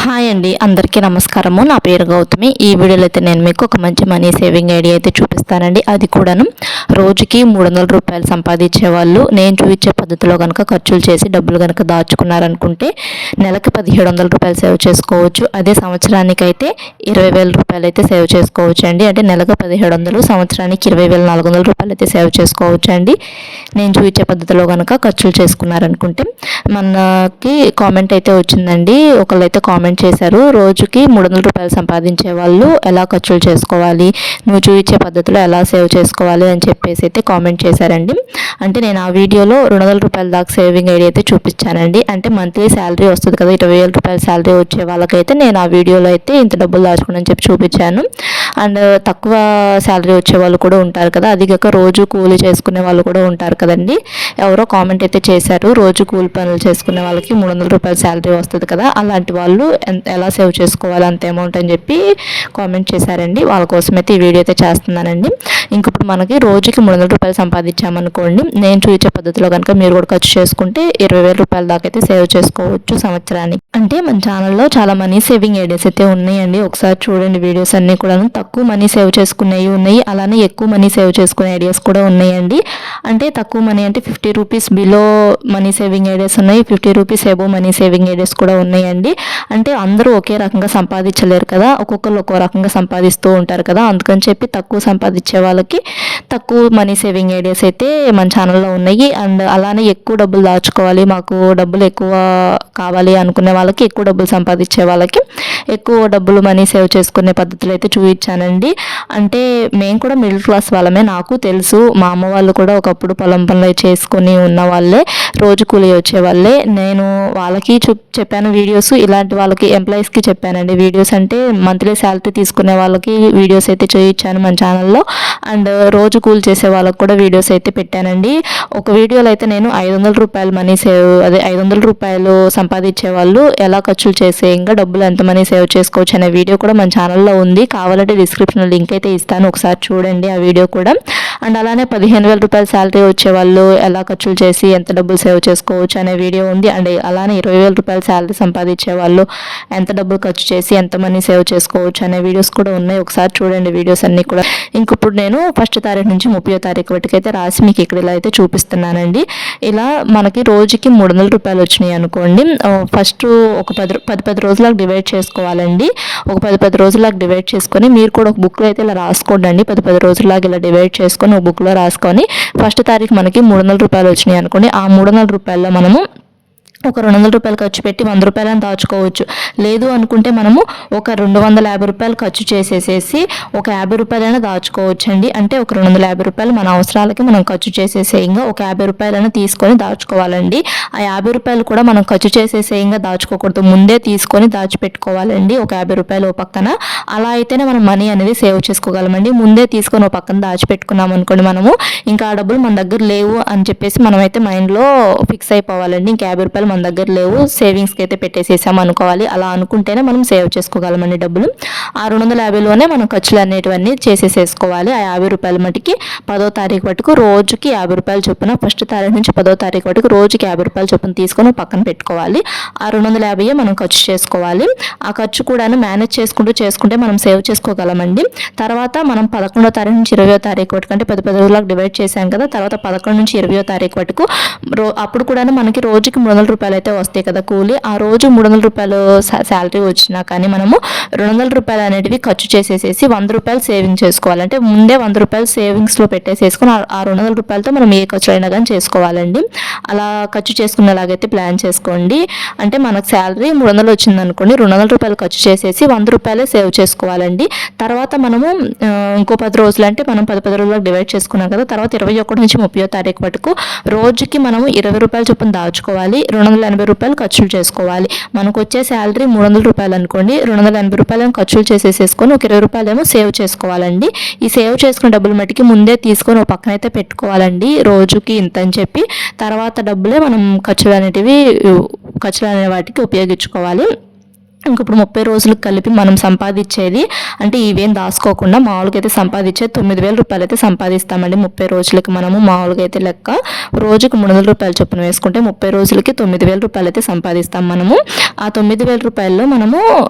Hi అండి, అందరికీ నమస్కారము. నా పేరు గౌతమి. ఈ వీడియోలో అయితే నేను మీకు ఒక మంచి మనీ సేవింగ్ ఐడియా అయితే చూపిస్తానండి. అది కూడాను రోజుకి 300 రూపాయలు సంపాదించే వాళ్ళు నేను చూపించే పద్ధతిలో కనుక ఖర్చులు చేసి డబ్బులు కనుక దాచుకున్నారనుకుంటే నెలకి 1700 రూపాయలు సేవ్ చేసుకోవచ్చు. అదే సంవత్సరానికి అయితే 20,000 రూపాయలు అయితే సేవ్ చేసుకోవచ్చు అండి. అంటే నెలకు 1700, సంవత్సరానికి 20,400 రూపాయలు అయితే సేవ్ చేసుకోవచ్చు అండి. నేను చూపించే పద్ధతిలో కనుక ఖర్చులు చేసుకున్నారనుకుంటే. మనకి కామెంట్ అయితే వచ్చిందండి. ఒకళ్ళైతే కామెంట్ చేశారు, రోజుకి 300 రూపాయలు సంపాదించే వాళ్ళు ఎలా ఖర్చులు చేసుకోవాలి, నువ్వు చూపించే పద్ధతిలో ఎలా సేవ్ చేసుకోవాలి అని చెప్పేసి అయితే కామెంట్ చేశారండి. అంటే నేను ఆ వీడియోలో 200 రూపాయల దాకా సేవింగ్ ఐడియా అయితే చూపించానండి. అంటే మంత్లీ శాలరీ వస్తుంది కదా, 20,000 రూపాయల శాలరీ వచ్చే వాళ్ళకైతే నేను ఆ వీడియోలో అయితే ఇంత డబ్బులు దాచుకోండి అని చెప్పి చూపించాను. అండ్ తక్కువ శాలరీ వచ్చే వాళ్ళు కూడా ఉంటారు కదా, అది కాక రోజు కూలి చేసుకునే వాళ్ళు కూడా ఉంటారు కదండి. ఎవరో కామెంట్ అయితే చేశారు, రోజు కూలి పనులు చేసుకునే వాళ్ళకి 300 రూపాయల శాలరీ వస్తుంది కదా, అలాంటి వాళ్ళు ఎలా సేవ్ చేసుకోవాలి అంత అమౌంట్ అని చెప్పి కామెంట్ చేశారండి. వాళ్ళ కోసం అయితే ఈ వీడియో అయితే చేస్తున్నానండి. ఇంకప్పుడు మనకి రోజుకి 300 రూపాయలు సంపాదించామనుకోండి, నేను చూపించే పద్ధతిలో కనుక మీరు కూడా ఖర్చు చేసుకుంటే 20,000 రూపాయల దాకా అయితే సేవ్ చేసుకోవచ్చు సంవత్సరానికి. అంటే మన ఛానల్లో చాలా మనీ సేవింగ్ ఐడియాస్ అయితే ఉన్నాయండి. ఒకసారి చూడండి, వీడియోస్ అన్నీ కూడా తక్కువ మనీ సేవ్ చేసుకునేవి ఉన్నాయి, అలానే ఎక్కువ మనీ సేవ్ చేసుకునే ఐడియాస్ కూడా ఉన్నాయండి. అంటే తక్కువ మనీ అంటే 50 rupees below money saving ideas ఉన్నాయి, 50 rupees above money saving ideas కూడా ఉన్నాయండి. అంటే అందరూ ఒకే రకంగా సంపాదించలేరు కదా, ఒక్కొక్కరు ఒక్కో రకంగా సంపాదిస్తూ ఉంటారు కదా, అందుకని చెప్పి తక్కువ సంపాదించే వాళ్ళకి తక్కువ మనీ సేవింగ్ ఐడియాస్ అయితే మన ఛానల్లో ఉన్నాయి. అండ్ అలానే ఎక్కువ డబ్బులు దాచుకోవాలి, మాకు డబ్బులు ఎక్కువ కావాలి అనుకునే వాళ్ళకి, ఎక్కువ డబ్బులు సంపాదించే వాళ్ళకి ఎక్కువ డబ్బులు మనీ సేవ్ చేసుకునే పద్ధతులు అయితే చూపించానండి. అంటే మేము కూడా మిడిల్ క్లాస్ వాళ్ళమే, నాకు తెలుసు. మా అమ్మ వాళ్ళు కూడా ఒకప్పుడు పొలం పనులు చేసుకొని ఉన్న వాళ్ళే, రోజు కూలి వచ్చే వాళ్ళే. నేను వాళ్ళకి చెప్పాను వీడియోస్, ఇలాంటి వాళ్ళకి ఎంప్లాయీస్కి చెప్పానండి వీడియోస్. అంటే మంత్లీ శాలరీ తీసుకునే వాళ్ళకి వీడియోస్ అయితే చూపించాను మన ఛానల్లో. అండ్ రోజు కూలి చేసే వాళ్ళకి కూడా వీడియోస్ అయితే పెట్టానండి. ఒక వీడియోలో అయితే నేను 500 రూపాయలు మనీ సేవ్, అదే 500 రూపాయలు సంపాదించే వాళ్ళు ఎలా ఖర్చులు చేసే ఇంకా డబ్బులు ఎంత మనీ సేవ్ చేసుకోవచ్చు అనే వీడియో కూడా మన ఛానల్లో ఉంది. కావాలంటే డిస్క్రిప్షన్లో లింక్ అయితే ఇస్తాను, ఒకసారి చూడండి ఆ వీడియో కూడా. అండ్ అలానే 15,000 రూపాయల శాలరీ వచ్చే వాళ్ళు ఎలా ఖర్చులు చేసి ఎంత డబ్బులు సేవ్ చేసుకోవచ్చు అనే వీడియో ఉంది. అండ్ అలానే 20,000 రూపాయల శాలరీ సంపాదించే వాళ్ళు ఎంత డబ్బులు ఖర్చు చేసి ఎంత మనీ సేవ్ చేసుకోవచ్చు అనే వీడియోస్ కూడా ఉన్నాయి, ఒకసారి చూడండి వీడియోస్ అన్నీ కూడా. ఇంకప్పుడు నేను 1వ తారీఖు నుంచి 30వ తారీఖు వరకు అయితే రాసి మీకు ఇక్కడ ఇలా అయితే చూపిస్తున్నానండి. ఇలా మనకి రోజుకి 300 రూపాయలు వచ్చినాయి అనుకోండి, ఫస్ట్ ఒక 10 రోజులకు డివైడ్ చేసుకోవాలండి. ఒక 10 రోజులకు డివైడ్ చేసుకొని మీరు కూడా ఒక బుక్లో అయితే ఇలా రాసుకోండి. 10 రోజులకు ఇలా డివైడ్ చేసుకొని ఒక బుక్లో రాసుకొని 1వ తారీఖు మనకి 300 రూపాయలు వచ్చినాయి అనుకోండి, ఆ 300 రూపాయల్లో మనము ఒక 200 రూపాయలు ఖర్చు పెట్టి 100 రూపాయలను దాచుకోవచ్చు. లేదు అనుకుంటే మనము ఒక 250 రూపాయలు ఖర్చు చేసేసేసి ఒక 50 రూపాయలైనా దాచుకోవచ్చు అండి. అంటే ఒక 250 రూపాయలు మన అవసరాలకి మనం ఖర్చు చేసేసేయంగా ఒక 50 రూపాయలైనా తీసుకొని దాచుకోవాలండి. ఆ 50 రూపాయలు కూడా మనం ఖర్చు చేసేసేయంగా దాచుకోకూడదు, ముందే తీసుకొని దాచిపెట్టుకోవాలండి ఒక 50 రూపాయలు ఓ పక్కన. అలా అయితేనే మనం మనీ అనేది సేవ్ చేసుకోగలమండి. ముందే తీసుకొని ఓ పక్కన దాచిపెట్టుకున్నాం అనుకోండి, మనము ఇంకా ఆ డబ్బులు మన దగ్గర లేవు అని చెప్పేసి మనమైతే మైండ్లో ఫిక్స్ అయిపోవాలండి. ఇంకా 50 రూపాయలు మన దగ్గర లేవు, సేవింగ్స్కి అయితే పెట్టేసేసాం అనుకోవాలి. అలా అనుకుంటేనే మనం సేవ్ చేసుకోగలమండి డబ్బులు. ఆ 250లోనే మనం ఖర్చులు అనేటివన్నీ చేసేసేసుకోవాలి. ఆ 50 రూపాయల మటుకి 10వ తారీఖు వరకు రోజుకి 50 రూపాయలు చొప్పున, 1వ తారీఖు నుంచి 10వ తారీఖు వరకు రోజుకి 50 రూపాయలు చొప్పున తీసుకొని పక్కన పెట్టుకోవాలి. ఆ 250 మనం ఖర్చు చేసుకోవాలి. ఆ ఖర్చు కూడా మేనేజ్ చేసుకుంటే మనం సేవ్ చేసుకోగలమండి. తర్వాత మనం 11వ తారీఖు నుంచి 20వ తారీఖు వరకు, అంటే 10 రోజులకు డివైడ్ చేశాం కదా, తర్వాత 11 నుంచి 20వ తారీఖు వరకు అప్పుడు కూడా మనకి రోజుకి 300 రూపాయలు అయితే వస్తాయి కదా కూలి. ఆ రోజు 300 రూపాయలు శాలరీ వచ్చినా కానీ మనము 200 రూపాయలు అనేటివి ఖర్చు చేసేసేసి 100 రూపాయలు సేవింగ్ చేసుకోవాలి. అంటే ముందే 100 రూపాయలు సేవింగ్స్లో పెట్టేసేసుకొని ఆ 200 రూపాయలతో మనం ఏ ఖర్చు అయినా కానీ చేసుకోవాలండి. అలా ఖర్చు చేసుకునేలాగైతే ప్లాన్ చేసుకోండి. అంటే మనకు శాలరీ 300 వచ్చింది అనుకోండి, 200 రూపాయలు ఖర్చు చేసేసి 100 రూపాయలే సేవ్ చేసుకోవాలండి. తర్వాత మనము ఇంకో 10 రోజులు, అంటే మనం 10 రోజులకు డివైడ్ చేసుకున్నాం కదా, తర్వాత 21 నుంచి 30వ తారీఖు వరకు రోజుకి మనము 20 రూపాయలు చొప్పున దాచుకోవాలి, 280 రూపాయలు ఖర్చులు చేసుకోవాలి. మనకు వచ్చే శాలరీ 300 రూపాయలు అనుకోండి, 280 రూపాయలను ఖర్చులు చేసేసుకొని ఒక 20 రూపాయలేమో సేవ్ చేసుకోవాలండి. ఈ సేవ్ చేసుకున్న డబ్బులు మట్టికి ముందే తీసుకొని ఒక పక్కన అయితే పెట్టుకోవాలండి, రోజుకి ఇంత అని చెప్పి. తర్వాత డబ్బులే మనం ఖర్చులు అనే వాటికి ఉపయోగించుకోవాలి. ఇంక ఇప్పుడు 30 రోజులకు కలిపి మనం సంపాదించేది అంటే ఇవేం దాచుకోకుండా మామూలుగా అయితే సంపాదించేది 9,000 రూపాయలు అయితే సంపాదిస్తామండి 30 రోజులకి. మనము మామూలుగా అయితే లెక్క రోజుకు 300 రూపాయలు చొప్పున వేసుకుంటే 30 రోజులకి 9,000 రూపాయలు అయితే సంపాదిస్తాం మనము. ఆ 9,000 రూపాయల్లో మనము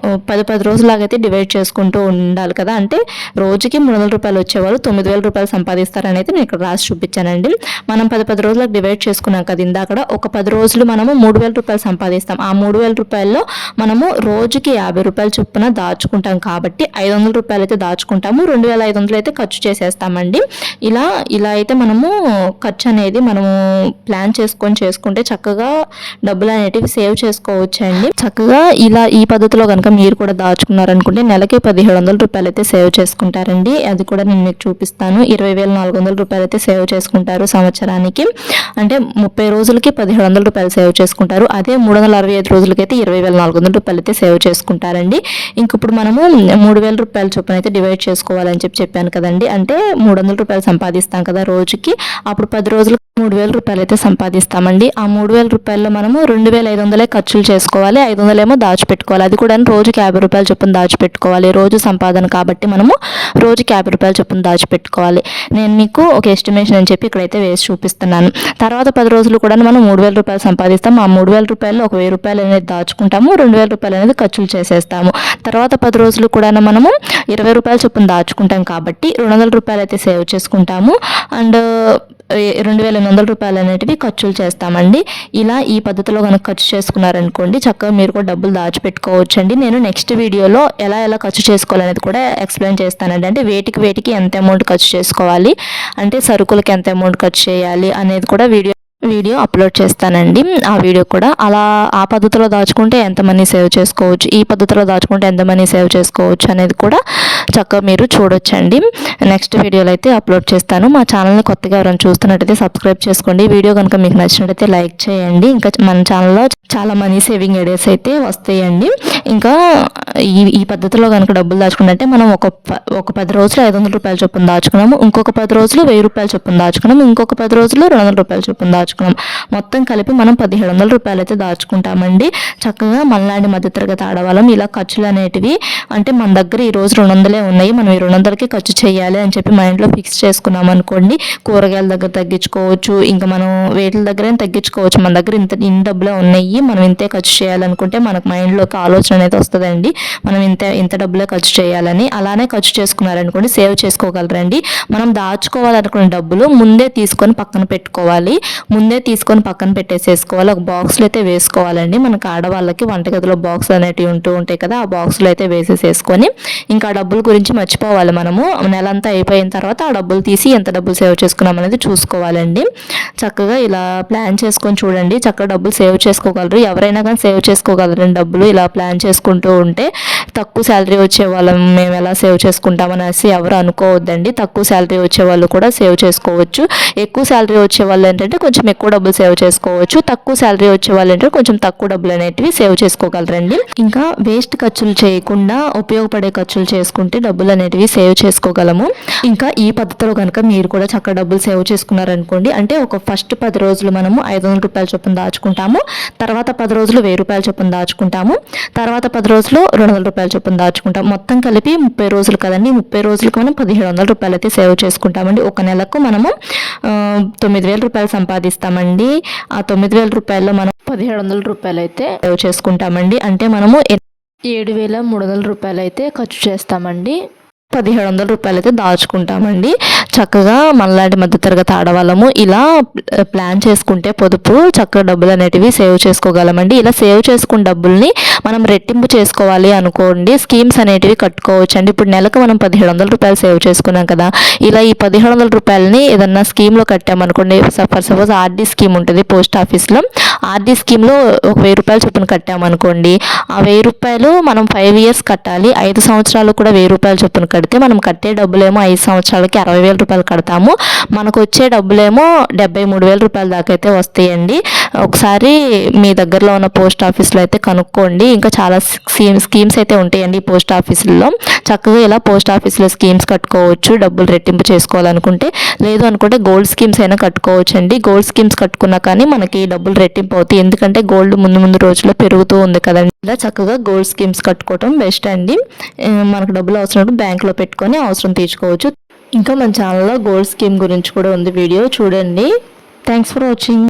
10 రోజులాగైతే డివైడ్ చేసుకుంటూ ఉండాలి కదా. అంటే రోజుకి 300 రూపాయలు వచ్చేవాళ్ళు 9,000 రూపాయలు సంపాదిస్తారని అయితే నేను ఇక్కడ రాసి చూపించానండి. మనం 10 రోజులకు డివైడ్ చేసుకున్నాం కదా ఇందాక, ఒక 10 రోజులు మనము 3,000 రూపాయలు సంపాదిస్తాం. ఆ 3,000 రూపాయల్లో మనము రోజుకి 50 రూపాయలు చొప్పున దాచుకుంటాం కాబట్టి 500 రూపాయలు అయితే దాచుకుంటాము, 2,500 అయితే ఖర్చు చేసేస్తామండి. ఇలా అయితే మనము ఖర్చు అనేది మనము ప్లాన్ చేసుకుంటే చక్కగా డబ్బులు అనేటివి సేవ్ చేసుకోవచ్చండి. చక్కగా ఇలా ఈ పద్ధతిలో కనుక మీరు కూడా దాచుకున్నారనుకుంటే నెలకి 1,700 రూపాయలు అయితే సేవ్ చేసుకుంటారండి. అది కూడా నేను మీకు చూపిస్తాను. 20,400 రూపాయలు అయితే సేవ్ చేసుకుంటారు సంవత్సరానికి. అంటే 30 రోజులకి 1,700 రూపాయలు సేవ్ చేసుకుంటారు. అదే 365 రోజులకైతే 20,400 రూపాయలు అయితే సేవ్ చేసుకుంటారండి. ఇంక ఇప్పుడు మనము 3,000 రూపాయల చొప్పున అయితే డివైడ్ చేసుకోవాలని చెప్పాను కదండి. అంటే 300 రూపాయలు సంపాదిస్తాం కదా రోజుకి, అప్పుడు 10 రోజులకు 3,000 రూపాయలు అయితే సంపాదిస్తామండి. ఆ 3,000 రూపాయల్లో మనము 2,500 ఖర్చులు చేసుకోవాలి, 500 ఏమో దాచిపెట్టుకోవాలి. అది కూడా రోజుకి 50 రూపాయలు చొప్పున దాచిపెట్టుకోవాలి. రోజు సంపాదన కాబట్టి మనము రోజుకి 50 రూపాయలు చొప్పున దాచిపెట్టుకోవాలి. నేను మీకు ఒక ఎస్టిమేషన్ అని చెప్పి ఇక్కడైతే వేసి చూపిస్తున్నాను. తర్వాత 10 రోజులు కూడా మనం 3,000 రూపాయలు సంపాదిస్తాం. ఆ 3,000 రూపాయల్లో ఒక 1,000 రూపాయలు అనేది దాచుకుంటాము, 2,000 రూపాయలు అనేది ఖర్చులు చేసేస్తాము. తర్వాత 10 రోజులు కూడా మనము 20 రూపాయలు చొప్పున దాచుకుంటాం కాబట్టి 200 రూపాయలు అయితే సేవ్ చేసుకుంటాము. అండ్ 2,800 రూపాయలు అనేటివి ఖర్చులు చేస్తామండి. ఇలా ఈ పద్ధతిలో కనుక ఖర్చు చేసుకున్నారనుకోండి చక్కగా మీరు కూడా డబ్బులు దాచిపెట్టుకోవచ్చండి. నేను నెక్స్ట్ వీడియోలో ఎలా ఖర్చు చేసుకోవాలనేది కూడా ఎక్స్ప్లెయిన్ చేస్తానండి. అంటే వేటికి ఎంత అమౌంట్ ఖర్చు చేసుకోవాలి, అంటే సరుకులకి ఎంత అమౌంట్ ఖర్చు చేయాలి అనేది కూడా వీడియో అప్లోడ్ చేస్తానండి. ఆ వీడియో కూడా ఆ పద్ధతిలో దాచుకుంటే ఎంత మనీ సేవ్ చేసుకోవచ్చు, ఈ పద్ధతిలో దాచుకుంటే ఎంత మనీ సేవ్ చేసుకోవచ్చు అనేది కూడా చక్కగా మీరు చూడొచ్చండి. నెక్స్ట్ వీడియోలో అయితే అప్లోడ్ చేస్తాను. మా ఛానల్ని కొత్తగా ఎవరైనా చూస్తున్నట్టయితే సబ్స్క్రైబ్ చేసుకోండి. వీడియో కనుక మీకు నచ్చినట్టయితే లైక్ చేయండి. ఇంకా మన ఛానల్లో చాలా మనీ సేవింగ్ ఐడియాస్ అయితే వస్తాయండి. ఇంకా ఈ పద్ధతిలో కనుక డబ్బులు దాచుకుంటే మనం ఒక 10 రోజులు 500 రూపాయలు చొప్పున దాచుకున్నాము, ఇంకొక 10 రోజులు 1,000 రూపాయలు చొప్పున దాచుకున్నాము, ఇంకొక 10 రోజులు 200 రూపాయలు చొప్పున దాచుకున్నాం. మొత్తం కలిపి మనం 1,700 రూపాయలు అయితే దాచుకుంటామండి. చక్కగా మనలాంటి మధ్యతరగతి ఆడవాళ్ళం ఇలా ఖర్చులు అనేటివి అంటే మన దగ్గర ఈ రోజు 200 ఉన్నాయి, మనం ఈ 200కి ఖర్చు చేయాలి అని చెప్పి మైండ్లో ఫిక్స్ చేసుకున్నాం అనుకోండి, కూరగాయల దగ్గర తగ్గించుకోవచ్చు, ఇంకా మనం వేటిల దగ్గర తగ్గించుకోవచ్చు. మన దగ్గర ఇన్ని డబ్బులే ఉన్నాయి, మనం ఇంతే ఖర్చు చేయాలనుకుంటే మనకు మైండ్లోకి ఆలోచన అనేది వస్తుందండి, మనం ఇంత డబ్బులే ఖర్చు చేయాలని. అలానే ఖర్చు చేసుకున్నారనుకోండి సేవ్ చేసుకోగలరండి. మనం దాచుకోవాలనుకున్న డబ్బులు ముందే తీసుకొని పక్కన పెట్టుకోవాలి, ముందే తీసుకొని పక్కన పెట్టేసేసుకోవాలి. ఒక బాక్స్లో అయితే వేసుకోవాలండి. మనకు ఆడవాళ్ళకి వంటగదిలో బాక్స్ అనేటివి ఉంటాయి కదా, ఆ బాక్స్లో అయితే వేసేసేసుకొని ఇంకా ఆ డబ్బుల గురించి మర్చిపోవాలి. మనము నెలంతా అయిపోయిన తర్వాత ఆ డబ్బులు తీసి ఎంత డబ్బులు సేవ్ చేసుకున్నాం అనేది చూసుకోవాలండి. చక్కగా ఇలా ప్లాన్ చేసుకొని చూడండి, చక్కగా డబ్బులు సేవ్ చేసుకోగలరు. ఎవరైనా కానీ సేవ్ చేసుకోగలరండి డబ్బులు ఇలా ప్లాన్ చేసుకుంటూ ఉంటే. తక్కువ శాలరీ వచ్చే వాళ్ళం మేము ఎలా సేవ్ చేసుకుంటామనేసి ఎవరు అనుకోవద్దండి. తక్కువ శాలరీ వచ్చే వాళ్ళు కూడా సేవ్ చేసుకోవచ్చు. ఎక్కువ శాలరీ వచ్చే వాళ్ళు ఏంటంటే కొంచెం ఎక్కువ డబ్బులు సేవ్ చేసుకోవచ్చు, తక్కువ శాలరీ వచ్చే వాళ్ళు ఏంటంటే కొంచెం తక్కువ డబ్బులు అనేటివి సేవ్ చేసుకోగలరండి. ఇంకా వేస్ట్ ఖర్చులు చేయకుండా ఉపయోగపడే ఖర్చులు చేసుకుంటే డబ్బులు అనేటివి సేవ్ చేసుకోగలము. ఇంకా ఈ పద్ధతిలో కనుక మీరు కూడా చక్కగా డబ్బులు సేవ్ చేసుకున్నారనుకోండి, అంటే ఒక ఫస్ట్ 10 రోజులు మనము 500 రూపాయల చొప్పున దాచుకుంటాము, తర్వాత 10 రోజులు 1,000 రూపాయల చొప్పున దాచుకుంటాము, తర్వాత 10 రోజులు 200 రూపాయల చొప్పున దాచుకుంటాం. మొత్తం కలిపి 30 రోజులు కదండి, 30 రోజులకు మనం 1,700 రూపాయలు అయితే సేవ్ చేసుకుంటామండి. ఒక నెలకు మనము 9,000 రూపాయలు సంపాదిస్తామండి. ఆ 9,000 రూపాయల్లో మనం 1,700 రూపాయలు అయితే సేవ్ చేసుకుంటామండి. అంటే మనము 7,300 రూపాయలు అయితే ఖర్చు చేస్తామండి, 1,700 రూపాయలు అయితే దాచుకుంటామండి. చక్కగా మనలాంటి మధ్యతరగతి ఆడవాళ్ళము ఇలా ప్లాన్ చేసుకుంటే పొదుపు చక్కగా డబ్బులు అనేటివి సేవ్ చేసుకోగలమండి. ఇలా సేవ్ చేసుకున్న డబ్బుల్ని మనం రెట్టింపు చేసుకోవాలి అనుకోండి, స్కీమ్స్ అనేటివి కట్టుకోవచ్చు అండి. ఇప్పుడు నెలకు మనం 1,700 రూపాయలు సేవ్ చేసుకున్నాం కదా, ఇలా ఈ 1,700 రూపాయలని ఏదన్నా స్కీమ్లో కట్టామనుకోండి. ఫర్ సపోజ్ ఆర్డీ స్కీమ్ ఉంటుంది పోస్ట్ ఆఫీస్లో, ఆర్డీ స్కీమ్లో ఒక 1,000 రూపాయలు చొప్పున కట్టామనుకోండి, ఆ 1,000 రూపాయలు మనం 5 years కట్టాలి. 5 సంవత్సరాలు కూడా 1,000 రూపాయలు చొప్పున కడితే మనం కట్టే డబ్బులేమో 5 సంవత్సరాలకి 60,000 రూపాయలు కడతాము, మనకు వచ్చే డబ్బులేమో 73,000 రూపాయల దాకా అయితే వస్తాయండి. ఒకసారి మీ దగ్గరలో ఉన్న పోస్ట్ ఆఫీస్లో అయితే కనుక్కోండి. ఇంకా చాలా స్కీమ్స్ అయితే ఉంటాయండి ఈ పోస్ట్ ఆఫీసుల్లో. చక్కగా ఇలా పోస్ట్ ఆఫీస్లో స్కీమ్స్ కట్టుకోవచ్చు డబ్బులు రెట్టింపు చేసుకోవాలనుకుంటే. లేదు అనుకుంటే గోల్డ్ స్కీమ్స్ అయినా కట్టుకోవచ్చు అండి. గోల్డ్ స్కీమ్స్ కట్టుకున్నా కానీ మనకి డబ్బులు రెట్టింపు అవుతాయి, ఎందుకంటే గోల్డ్ ముందు రోజుల్లో పెరుగుతూ ఉంది కదండి. ఇలా చక్కగా గోల్డ్ స్కీమ్స్ కట్టుకోవటం బెస్ట్ అండి. మనకు డబ్బులు అవసరం బ్యాంక్లో పెట్టుకొని అవసరం తీర్చుకోవచ్చు. ఇంకా మన ఛానల్లో గోల్డ్ స్కీమ్ గురించి కూడా ఉంది వీడియో, చూడండి. Thanks for watching.